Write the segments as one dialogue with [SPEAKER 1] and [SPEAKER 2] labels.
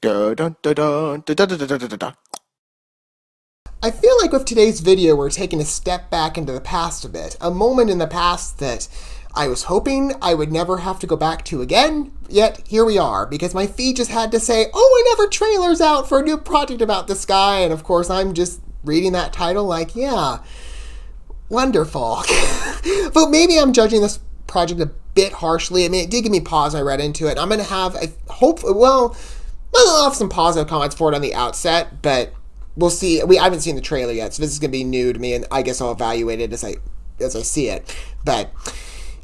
[SPEAKER 1] Dun, dun, dun, dun, dun, dun, dun, dun, dun, dun, dun.
[SPEAKER 2] I feel like with today's video, we're taking a step back into the past a bit. A moment in the past that I was hoping I would never have to go back to again, yet here we are, because my feed just had to say, oh, another trailer's out for a new project about this guy, and of course I'm just reading that title like, yeah, wonderful. But maybe I'm judging this project a bit harshly. I mean, it did give me pause when I read into it. I'm going to have, I'll have some positive comments for it on the outset, but we'll see. I haven't seen the trailer yet, so this is going to be new to me, and I guess I'll evaluate it as I see it. But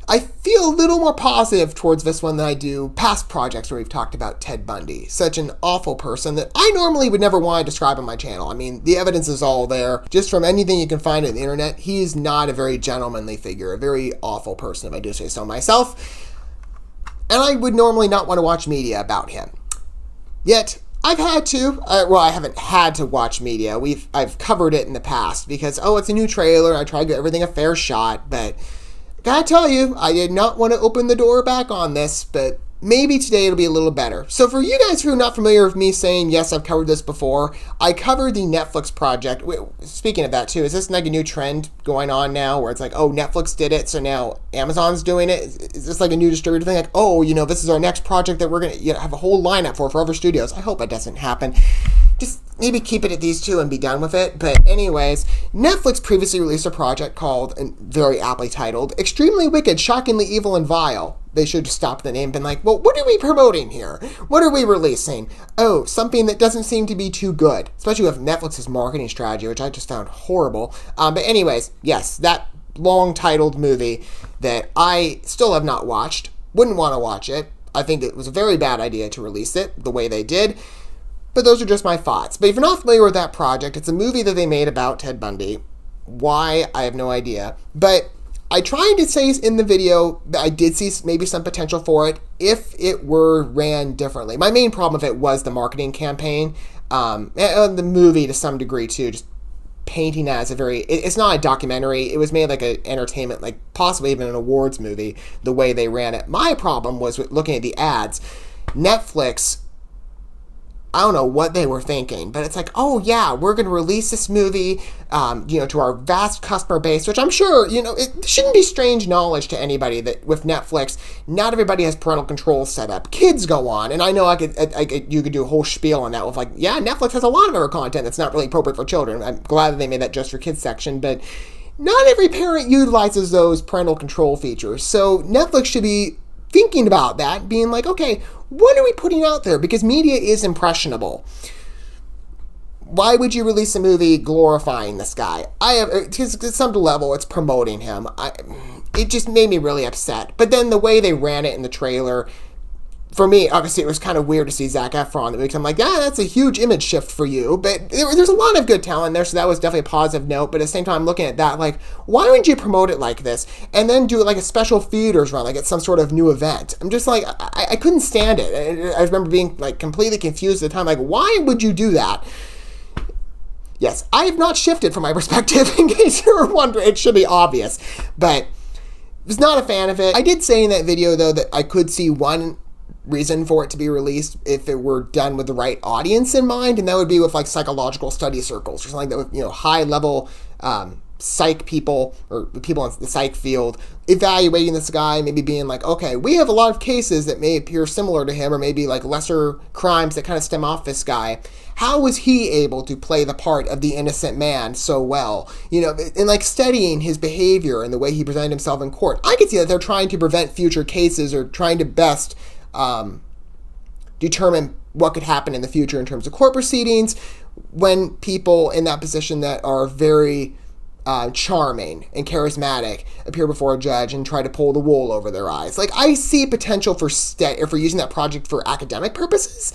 [SPEAKER 2] I feel a little more positive towards this one than I do past projects where we've talked about Ted Bundy, such an awful person that I normally would never want to describe on my channel. I mean, the evidence is all there. Just from anything you can find on the internet, he is not a very gentlemanly figure, a very awful person, if I do say so myself. And I would normally not want to watch media about him. Yet, I've had to. I haven't had to watch media. I've covered it in the past because, it's a new trailer. I try to give everything a fair shot, but gotta tell you, I did not want to open the door back on this, but maybe today it'll be a little better. So for you guys who are not familiar with me saying, yes, I've covered this before, I covered the Netflix project. Speaking of that too, is this like a new trend going on now where it's like, oh, Netflix did it, so now Amazon's doing it? Is this like a new distributor thing? Like, oh, this is our next project that we're going to have a whole lineup for other studios. I hope it doesn't happen. Just maybe keep it at these two and be done with it. But anyways, Netflix previously released a project called, and very aptly titled, Extremely Wicked, Shockingly Evil, and Vile. They should have stopped the name and been like, well, what are we promoting here? What are we releasing? Oh, something that doesn't seem to be too good. Especially with Netflix's marketing strategy, which I just found horrible. But anyways, yes, that long-titled movie that I still have not watched. Wouldn't want to watch it. I think it was a very bad idea to release it the way they did. But those are just my thoughts. But if you're not familiar with that project, it's a movie that they made about Ted Bundy. Why? I have no idea. But I tried to say in the video that I did see maybe some potential for it if it were ran differently. My main problem with it was the marketing campaign, and the movie to some degree too, just painting as it's not a documentary. It was made like an entertainment, like possibly even an awards movie, the way they ran it. My problem was with looking at the ads. Netflix, I don't know what they were thinking, but it's like, oh yeah, we're going to release this movie, to our vast customer base, which I'm sure, it shouldn't be strange knowledge to anybody that with Netflix, not everybody has parental control set up. Kids go on, and I know you could do a whole spiel on that with like, yeah, Netflix has a lot of other content that's not really appropriate for children. I'm glad that they made that just for kids section, but not every parent utilizes those parental control features. So Netflix should be thinking about that, being like, okay, what are we putting out there? Because media is impressionable. Why would you release a movie glorifying this guy? To some level, it's promoting him. It just made me really upset. But then the way they ran it in the trailer, for me, obviously, it was kind of weird to see Zac Efron, because I'm like, yeah, that's a huge image shift for you. But there's a lot of good talent there, so that was definitely a positive note. But at the same time, looking at that, like, why wouldn't you promote it like this and then do it like a special theaters run, like it's some sort of new event? I'm just like, I couldn't stand it. I remember being like completely confused at the time. Like, why would you do that? Yes, I have not shifted from my perspective, in case you were wondering. It should be obvious. But was not a fan of it. I did say in that video, though, that I could see one reason for it to be released if it were done with the right audience in mind, and that would be with like psychological study circles or something like that, with high level psych people or people in the psych field evaluating this guy, maybe being like, okay, we have a lot of cases that may appear similar to him, or maybe like lesser crimes that kind of stem off this guy. How was he able to play the part of the innocent man so well? And like studying his behavior and the way he presented himself in court. I could see that they're trying to prevent future cases or trying to best determine what could happen in the future in terms of court proceedings when people in that position that are very charming and charismatic appear before a judge and try to pull the wool over their eyes. Like, I see potential for using that project for academic purposes,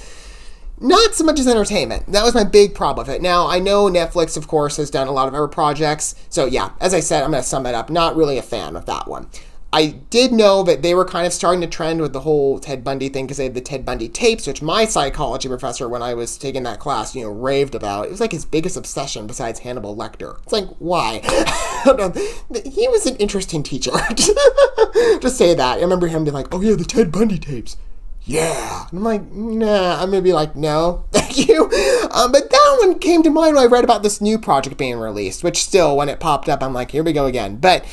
[SPEAKER 2] not so much as entertainment. That was my big problem with it. Now, I know Netflix, of course, has done a lot of other projects. So yeah, as I said, I'm going to sum it up. Not really a fan of that one. I did know that they were kind of starting to trend with the whole Ted Bundy thing because they had the Ted Bundy tapes, which my psychology professor, when I was taking that class, raved about. It was like his biggest obsession besides Hannibal Lecter. It's like, why? I don't know. He was an interesting teacher. Just say that. I remember him being like, oh yeah, the Ted Bundy tapes. yeah. And I'm like, nah, I'm going to be like, no, thank you. But that one came to mind when I read about this new project being released, which still, when it popped up, I'm like, here we go again. But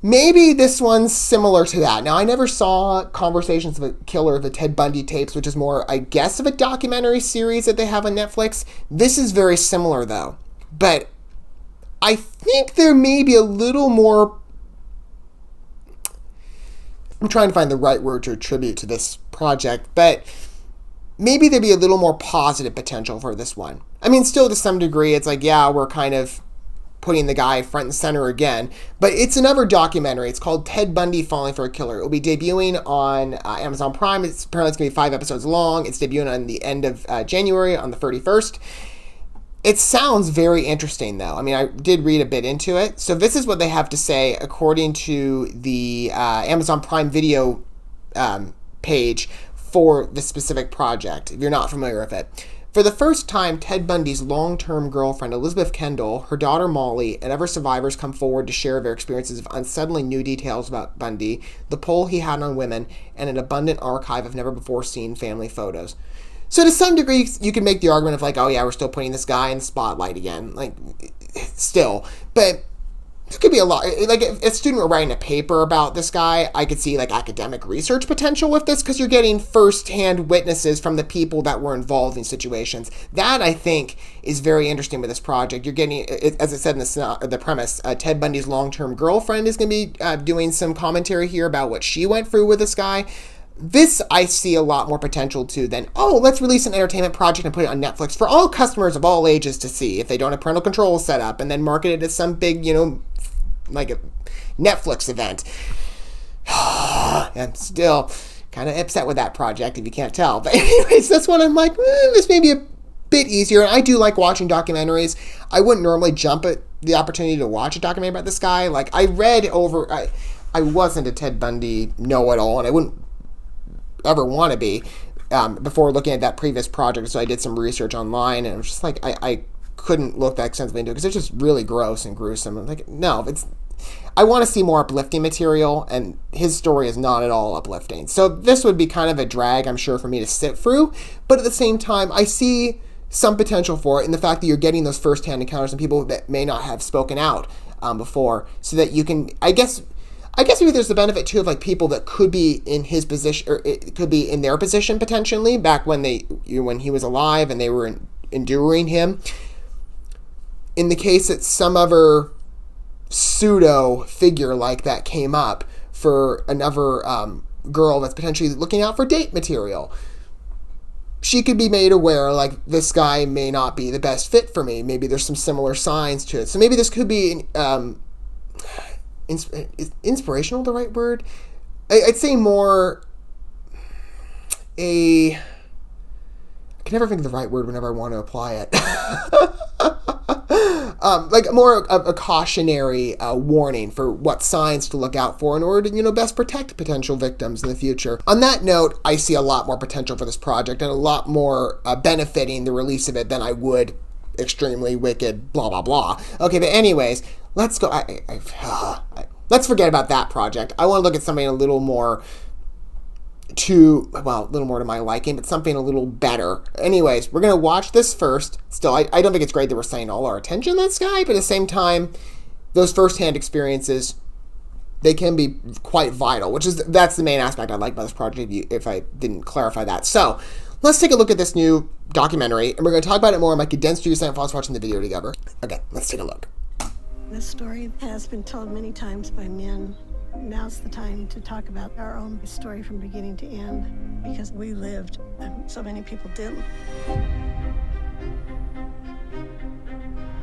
[SPEAKER 2] maybe this one's similar to that. Now, I never saw Conversations with a Killer, the Ted Bundy tapes, which is more, I guess, of a documentary series that they have on Netflix. This is very similar, though. But I think there may be a little more... I'm trying to find the right word to attribute to this project, but maybe there'd be a little more positive potential for this one. I mean, still to some degree, it's like, yeah, we're kind of putting the guy front and center again. But it's another documentary. It's called Ted Bundy Falling for a Killer. It will be debuting on Amazon Prime. It's going to be 5 episodes long. It's debuting on the end of January, on the 31st. It sounds very interesting, though. I mean, I did read a bit into it. So this is what they have to say according to the Amazon Prime Video page for this specific project, if you're not familiar with it. For the first time, Ted Bundy's long-term girlfriend, Elizabeth Kendall, her daughter Molly, and other survivors come forward to share their experiences of unsettling new details about Bundy, the pull he had on women, and an abundant archive of never-before-seen family photos. So to some degree, you can make the argument of like, oh yeah, we're still putting this guy in the spotlight again. Like, still. But it could be a lot. Like, if a student were writing a paper about this guy, I could see like academic research potential with this because you're getting first-hand witnesses from the people that were involved in situations. That, I think, is very interesting with this project. You're getting, as I said in the premise, Ted Bundy's long-term girlfriend is going to be doing some commentary here about what she went through with this guy. This I see a lot more potential to than, oh, let's release an entertainment project and put it on Netflix for all customers of all ages to see if they don't have parental control set up, and then market it as some big, like a Netflix event. I'm still kind of upset with that project, if you can't tell. But anyways, that's one I'm like, this may be a bit easier. And I do like watching documentaries. I wouldn't normally jump at the opportunity to watch a documentary about this guy. Like, I wasn't a Ted Bundy know-it-all, and I wouldn't ever want to be before looking at that previous project. So I did some research online, and it was just like, I couldn't look that extensively into it because it's just really gross and gruesome. I'm like, no, I want to see more uplifting material, and his story is not at all uplifting. So this would be kind of a drag, I'm sure, for me to sit through. But at the same time, I see some potential for it in the fact that you're getting those first-hand encounters from people that may not have spoken out before, so that you can, I guess maybe there's the benefit too of like people that could be in his position, or it could be in their position potentially back when when he was alive and they were enduring him. In the case that some other pseudo figure like that came up for another girl that's potentially looking out for date material, she could be made aware, like, this guy may not be the best fit for me. Maybe there's some similar signs to it. So maybe this could be is inspirational the right word? I'd say more I can never think of the right word whenever I want to apply it. Like more of a cautionary warning for what signs to look out for in order to, best protect potential victims in the future. On that note, I see a lot more potential for this project and a lot more benefiting the release of it than I would extremely wicked blah blah blah. Okay, but anyways, let's go. Let's forget about that project. I want to look at something a little more a little more to my liking, but something a little better. Anyways, we're going to watch this first. Still, I don't think it's great that we're saying all our attention on this guy, but at the same time, those first-hand experiences, they can be quite vital, that's the main aspect I like about this project, if I didn't clarify that. So, let's take a look at this new documentary, and we're going to talk about it more in my condensed review while watching the video together. Okay, let's take a look.
[SPEAKER 3] This story has been told many times by men. Now's the time to talk about our own story from beginning to end, because we lived and so many people didn't.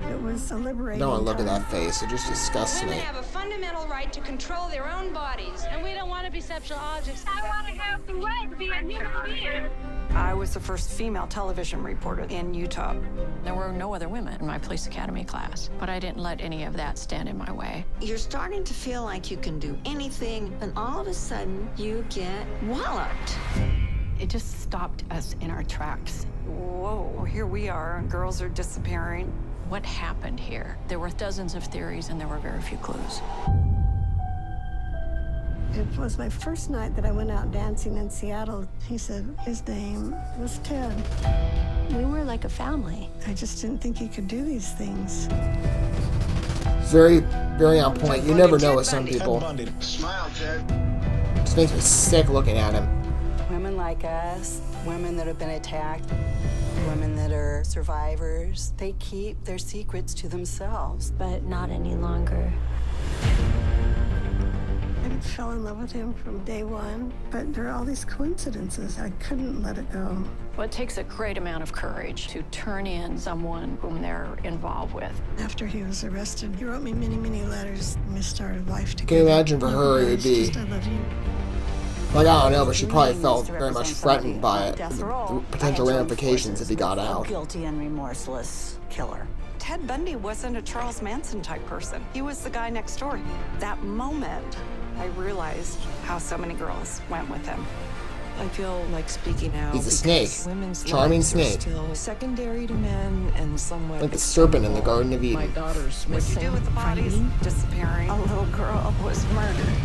[SPEAKER 3] It was a liberating
[SPEAKER 2] Don't want to look at
[SPEAKER 3] time.
[SPEAKER 2] that face. It just disgusts me.
[SPEAKER 4] Women have a fundamental right to control their own bodies.
[SPEAKER 5] And we don't want to be sexual objects.
[SPEAKER 6] I want to have the right to be a human being.
[SPEAKER 7] I was the first female television reporter in Utah.
[SPEAKER 5] There were no other women in my police academy class, but I didn't let any of that stand in my way.
[SPEAKER 8] You're starting to feel like you can do anything, and all of a sudden, you get walloped.
[SPEAKER 7] It just stopped us in our tracks. Whoa, here we are, and girls are disappearing.
[SPEAKER 5] What happened here? There were dozens of theories, and there were very few clues.
[SPEAKER 3] It was my first night that I went out dancing in Seattle. He said his name was Ted. We were like a family. I just didn't think he could do these things.
[SPEAKER 2] Very, very on point. You never know with some
[SPEAKER 9] Ted
[SPEAKER 2] people.
[SPEAKER 9] Bundy. Smile, Ted.
[SPEAKER 2] Just makes me sick looking at him.
[SPEAKER 7] Women like us, women that have been attacked, women that are survivors, they keep their secrets to themselves.
[SPEAKER 3] But not any longer. I fell in love with him from day one, but there are all these coincidences. I couldn't let it go.
[SPEAKER 5] Well, it takes a great amount of courage to turn in someone whom they're involved with.
[SPEAKER 3] After he was arrested, he wrote me many, many letters. We started life together.
[SPEAKER 2] Can you imagine for her it would be...
[SPEAKER 3] Just, I love you.
[SPEAKER 2] Like, I don't know, but she probably felt very much threatened by it. The potential ramifications if he got out.
[SPEAKER 7] Guilty and remorseless killer. Ted Bundy wasn't a Charles Manson type person. He was the guy next door. That moment, I realized how so many girls went with him.
[SPEAKER 10] I feel like speaking out.
[SPEAKER 2] He's a snake.
[SPEAKER 10] Women's
[SPEAKER 2] Charming
[SPEAKER 10] lives are
[SPEAKER 2] snake.
[SPEAKER 10] still secondary to men and somewhat
[SPEAKER 2] Like the serpent in the Garden of
[SPEAKER 10] My
[SPEAKER 2] Eden.
[SPEAKER 10] daughter's
[SPEAKER 7] What you
[SPEAKER 10] missing.
[SPEAKER 7] do with the bodies disappearing?
[SPEAKER 8] A little girl was murdered.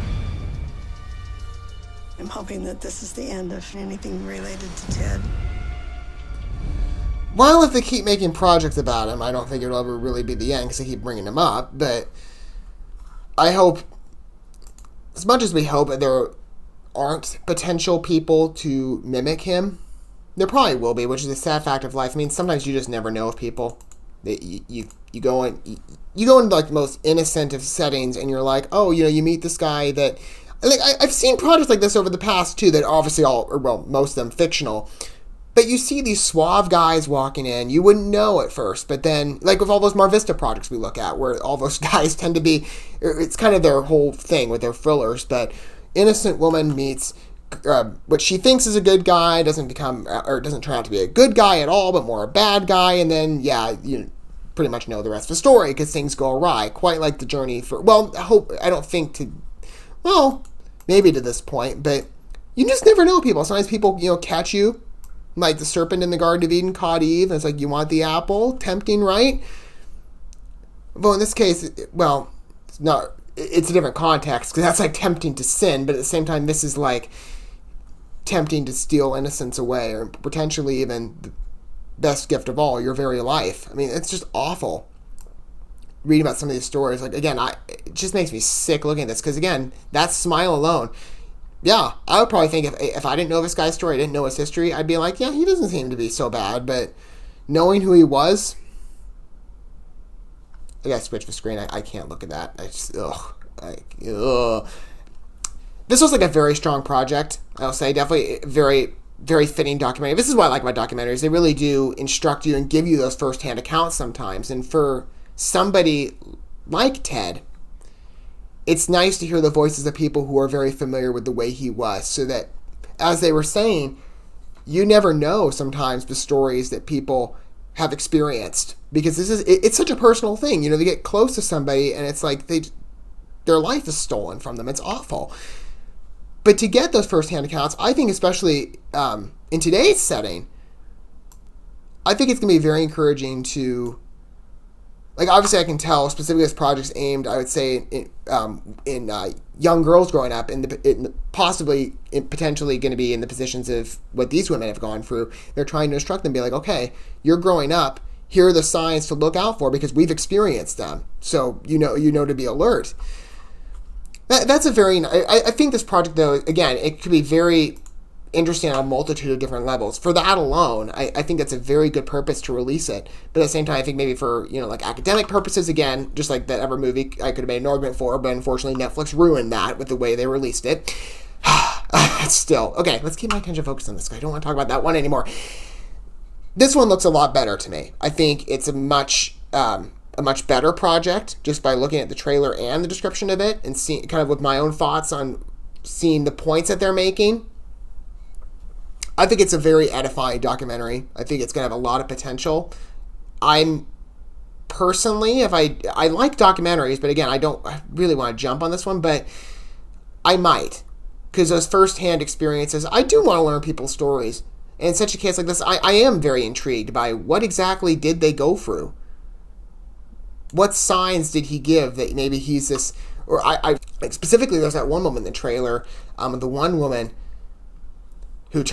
[SPEAKER 3] I'm hoping that this is the end of anything related to Ted.
[SPEAKER 2] Well, if they keep making projects about him, I don't think it'll ever really be the end because they keep bringing him up. But I hope, as much as we hope that there aren't potential people to mimic him, there probably will be, which is a sad fact of life. I mean, sometimes you just never know with people. You go into like the most innocent of settings, and you're like, oh, you meet this guy that. Like I've seen projects like this over the past too that obviously most of them fictional, but you see these suave guys walking in, you wouldn't know at first, but then like with all those Mar Vista projects we look at where all those guys tend to be, it's kind of their whole thing with their thrillers, but innocent woman meets what she thinks is a good guy, doesn't turn out to be a good guy at all, but more a bad guy, and then you pretty much know the rest of the story because things go awry, quite like the journey for maybe to this point, but you just never know people. Sometimes people, catch you, like the serpent in the Garden of Eden caught Eve, and it's like, you want the apple? Tempting, right? Well, in this case, it's not, it's a different context, because that's like tempting to sin, but at the same time, this is like tempting to steal innocence away, or potentially even the best gift of all, your very life. I mean, it's just awful. Reading about some of these stories, like, again, it just makes me sick looking at this, because, again, that smile alone, yeah, I would probably think if I didn't know this guy's story, I didn't know his history, I'd be like, yeah, he doesn't seem to be so bad, but knowing who he was, I gotta switch the screen, I can't look at that, ugh. This was like a very strong project, I'll say, definitely very, very fitting documentary. This is what I like about documentaries, they really do instruct you and give you those first-hand accounts sometimes, and for somebody like Ted, it's nice to hear the voices of people who are very familiar with the way he was, so that, as they were saying, you never know sometimes the stories that people have experienced, because it's such a personal thing. They get close to somebody and it's like their life is stolen from them. It's awful. But to get those first-hand accounts, I think especially in today's setting, I think it's going to be very encouraging to, like, obviously I can tell specifically this project's aimed, I would say, in young girls growing up, and possibly potentially going to be in the positions of what these women have gone through. They're trying to instruct them, be like, okay, you're growing up, here are the signs to look out for because we've experienced them. So you know to be alert. That's a very, I think this project, though, again, it could be very interesting on a multitude of different levels. For that alone, I think that's a very good purpose to release it. But at the same time, I think maybe for, like academic purposes, again, just like that other movie I could have made an argument for, but unfortunately Netflix ruined that with the way they released it. Still, okay, let's keep my attention focused on this guy. I don't want to talk about that one anymore. This one looks a lot better to me. I think it's a much better project just by looking at the trailer and the description of it and seeing kind of with my own thoughts on seeing the points that they're making. I think it's a very edifying documentary. I think it's going to have a lot of potential. I'm personally, if I like documentaries, but again, I really want to jump on this one, but I might. Because those first-hand experiences, I do want to learn people's stories. And in such a case like this, I am very intrigued by what exactly did they go through? What signs did he give that maybe he's this, or Like specifically, there's that one moment in the trailer, the one woman who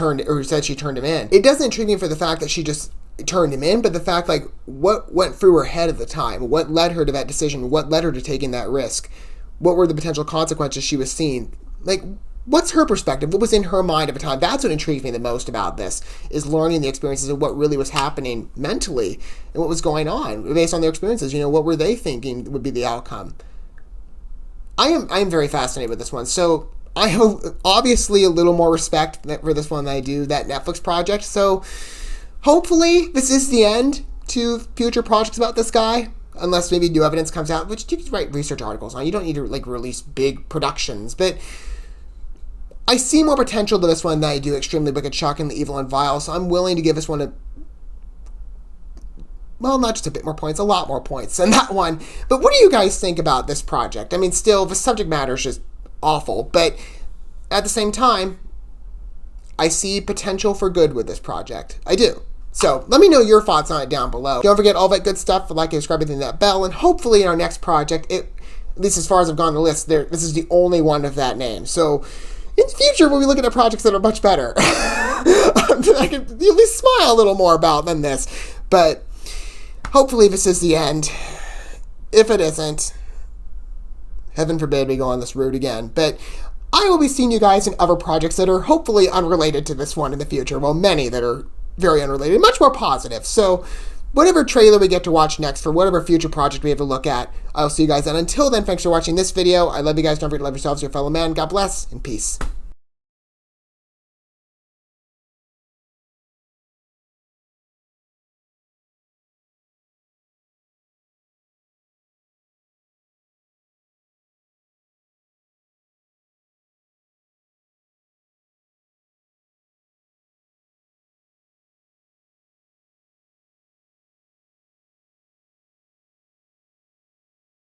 [SPEAKER 2] said she turned him in. It doesn't intrigue me for the fact that she just turned him in, but the fact, like, what went through her head at the time, what led her to that decision, what led her to taking that risk, what were the potential consequences she was seeing, like, what's her perspective, what was in her mind at the time. That's what intrigues me the most about this, is learning the experiences of what really was happening mentally and what was going on based on their experiences. What were they thinking would be the outcome. I am very fascinated with this one. So I have obviously a little more respect for this one than I do that Netflix project. So hopefully this is the end to future projects about this guy, unless maybe new evidence comes out, which you can write research articles on. You don't need to like release big productions, but I see more potential to this one than I do Extremely Wicked, Shockingly Evil, and Vile. So I'm willing to give this one not just a bit more points, a lot more points than that one. But what do you guys think about this project? I mean, still, the subject matter is just awful, but at the same time, I see potential for good with this project. I do. So let me know your thoughts on it down below. Don't forget all that good stuff, like and subscribe, hitting that bell, and hopefully in our next project, at least as far as I've gone on the list, this is the only one of that name. So in the future, we'll be looking at projects that are much better. I can at least smile a little more about than this. But hopefully this is the end. If it isn't, heaven forbid we go on this route again. But I will be seeing you guys in other projects that are hopefully unrelated to this one in the future. Well, many that are very unrelated, much more positive. So whatever trailer we get to watch next for whatever future project we have to look at, I'll see you guys then. Until then, thanks for watching this video. I love you guys. Don't forget to love yourselves, your fellow man. God bless, and peace.